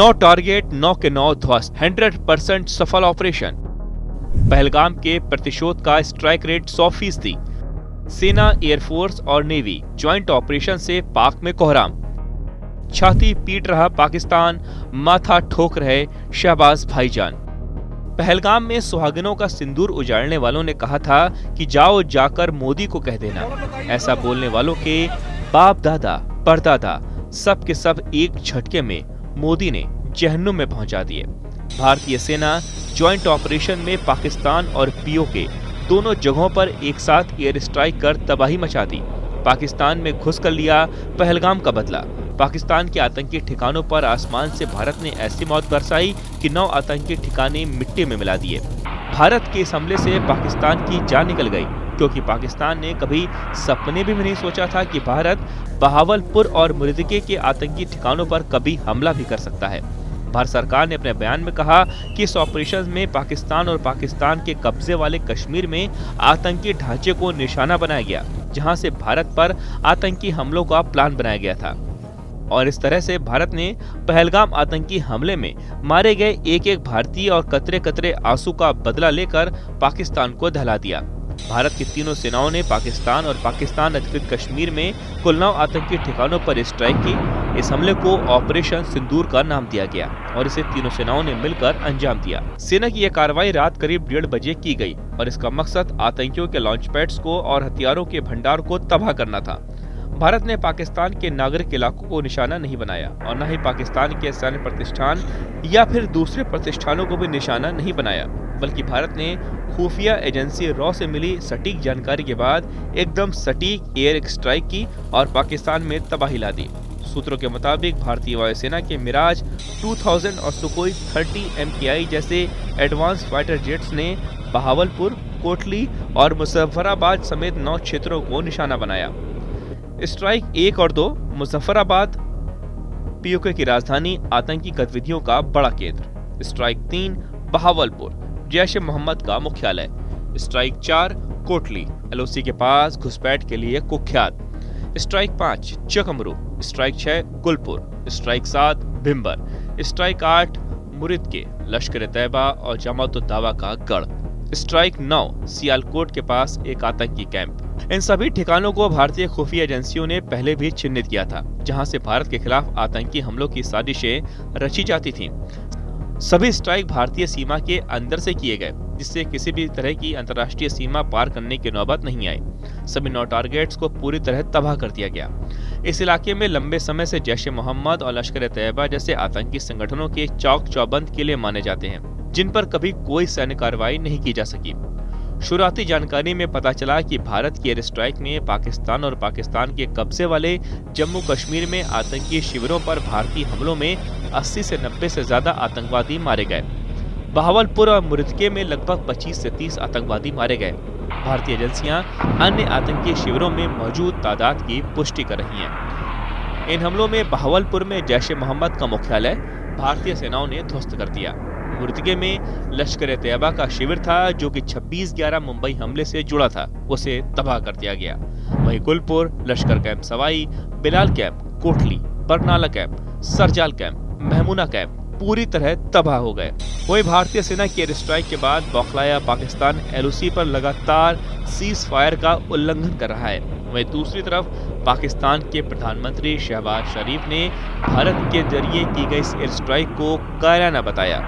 9 target 9 के 9 ध्वस्त, 100% सफल ऑपरेशन। पहलगाम के प्रतिशोध का स्ट्राइक रेट 100%। सेना, एयरफोर्स और नेवी ज्वाइंट ऑपरेशन से पाक में कोहराम। छाती पीट रहा पाकिस्तान, माथा ठोक रहे शहबाज भाईजान। पहलगाम में सुहागिनों का सिंदूर उजाड़ने वालों ने कहा था कि जाओ जाकर मोदी को कह देना। ऐसा बोलने वालों के बाप दादा परदादा सब के सब एक झटके में मोदी ने जहन्नुम में पहुंचा दिए। भारतीय सेना ज्वाइंट ऑपरेशन में पाकिस्तान और पीओके दोनों जगहों पर एक साथ एयर स्ट्राइक कर तबाही मचा दी। पाकिस्तान में घुस कर लिया पहलगाम का बदला। पाकिस्तान के आतंकी ठिकानों पर आसमान से भारत ने ऐसी मौत बरसाई कि 9 आतंकी ठिकाने मिट्टी में मिला दिए। भारत के इस हमले से पाकिस्तान की जान निकल गई, क्योंकि पाकिस्तान ने कभी सपने भी नहीं सोचा था कि भारत बहावलपुर और मुर्दिके के आतंकी ठिकानों पर कभी हमला भी कर सकता है। भारत सरकार ने अपने बयान में कहा कि इस ऑपरेशन में पाकिस्तान और पाकिस्तान के कब्जे वाले कश्मीर में आतंकी ढांचे को निशाना बनाया गया, जहां से भारत पर आतंकी हमलों का प्लान बनाया गया था। और इस तरह से भारत ने पहलगाम आतंकी हमले में मारे गए एक एक भारतीय और कतरे कतरे आंसू का बदला लेकर पाकिस्तान को दहला दिया। भारत की तीनों सेनाओं ने पाकिस्तान और पाकिस्तान अधिकृत कश्मीर में कुल 9 आतंकी ठिकानों पर स्ट्राइक की। इस हमले को ऑपरेशन सिंदूर का नाम दिया गया और इसे तीनों सेनाओं ने मिलकर अंजाम दिया। सेना की यह कार्रवाई रात करीब 1:30 बजे की गई और इसका मकसद आतंकियों के लॉन्च पैड्स को और हथियारों के भंडार को तबाह करना था। भारत ने पाकिस्तान के नागरिक इलाकों को निशाना नहीं बनाया और न ही पाकिस्तान के सैन्य प्रतिष्ठान या फिर दूसरे प्रतिष्ठानों को भी निशाना नहीं बनाया, बल्कि भारत ने खुफिया एजेंसी रॉ से मिली सटीक जानकारी के बाद एकदम सटीक एयर स्ट्राइक की और पाकिस्तान में तबाही ला दी। सूत्रों के मुताबिक भारतीय वायुसेना के मिराज 2000 और सुखोई 30 MKI जैसे एडवांस फाइटर जेट्स ने बहावलपुर, कोटली और मुजफ्फराबाद समेत 9 क्षेत्रों को निशाना बनाया। स्ट्राइक 1 और 2 मुजफ्फराबाद पीओके की राजधानी, आतंकी गतिविधियों का बड़ा केंद्र। स्ट्राइक 3 बहावलपुर, जैश ए मोहम्मद का मुख्यालय। स्ट्राइक 4 कोटली, LOC के पास घुसपैठ के लिए कुख्यात। Strike 5 Chakamru. Strike 6 Gulpur. Strike 7 Bhimber. Strike 8 Muridke, Lashkar Taiba और जमात उद दावा का गढ़। स्ट्राइक 9 सियालकोट के पास एक आतंकी कैंप। इन सभी ठिकानों को भारतीय खुफिया एजेंसियों ने पहले भी चिन्हित किया था, जहां से भारत के खिलाफ आतंकी हमलों की साजिशें रची जाती थीं। सभी स्ट्राइक भारतीय सीमा के अंदर से किए गए, जिससे किसी भी तरह की अंतर्राष्ट्रीय सीमा पार करने की नौबत नहीं आई। सभी 9 टारगेट्स को पूरी तरह तबाह कर दिया गया। इस इलाके में लंबे समय से जैश ए मोहम्मद और लश्कर तैयबा जैसे आतंकी संगठनों के चौक चौबंद किले माने जाते हैं, जिन पर कभी कोई सैन्य कार्रवाई नहीं की जा सकी। शुरुआती जानकारी में पता चला कि भारत की एयर स्ट्राइक में पाकिस्तान और पाकिस्तान के कब्जे वाले जम्मू कश्मीर में आतंकी शिविरों पर भारतीय हमलों में 80 से 90 से ज्यादा आतंकवादी मारे गए। बहावलपुर और मुर्दिके में लगभग 25 से 30 आतंकवादी मारे गए। भारतीय एजेंसियां अन्य आतंकी शिविरों में मौजूद तादाद की पुष्टि कर रही हैं। इन हमलों में बहावलपुर में जैश ए मोहम्मद का मुख्यालय भारतीय सेनाओं ने ध्वस्त कर दिया। मुर्दिके में लश्कर तैयबा का शिविर था, जो कि 26/11 मुंबई हमले से जुड़ा था, उसे तबाह कर दिया गया। वहीं Gulpur, Lashkar camp Sawai, Bilal camp, Kotli, Barnala camp, Sarjal camp, Mehmoona camp पूरी तरह तबाह हो गए। वहीं भारतीय सेना की एयर स्ट्राइक के बाद बौखलाया पाकिस्तान LOC पर लगातार सीज फायर का उल्लंघन कर रहा है। वहीं दूसरी तरफ पाकिस्तान के प्रधानमंत्री शहबाज शरीफ ने भारत के जरिए की गई इस एयर स्ट्राइक को कायराना बताया।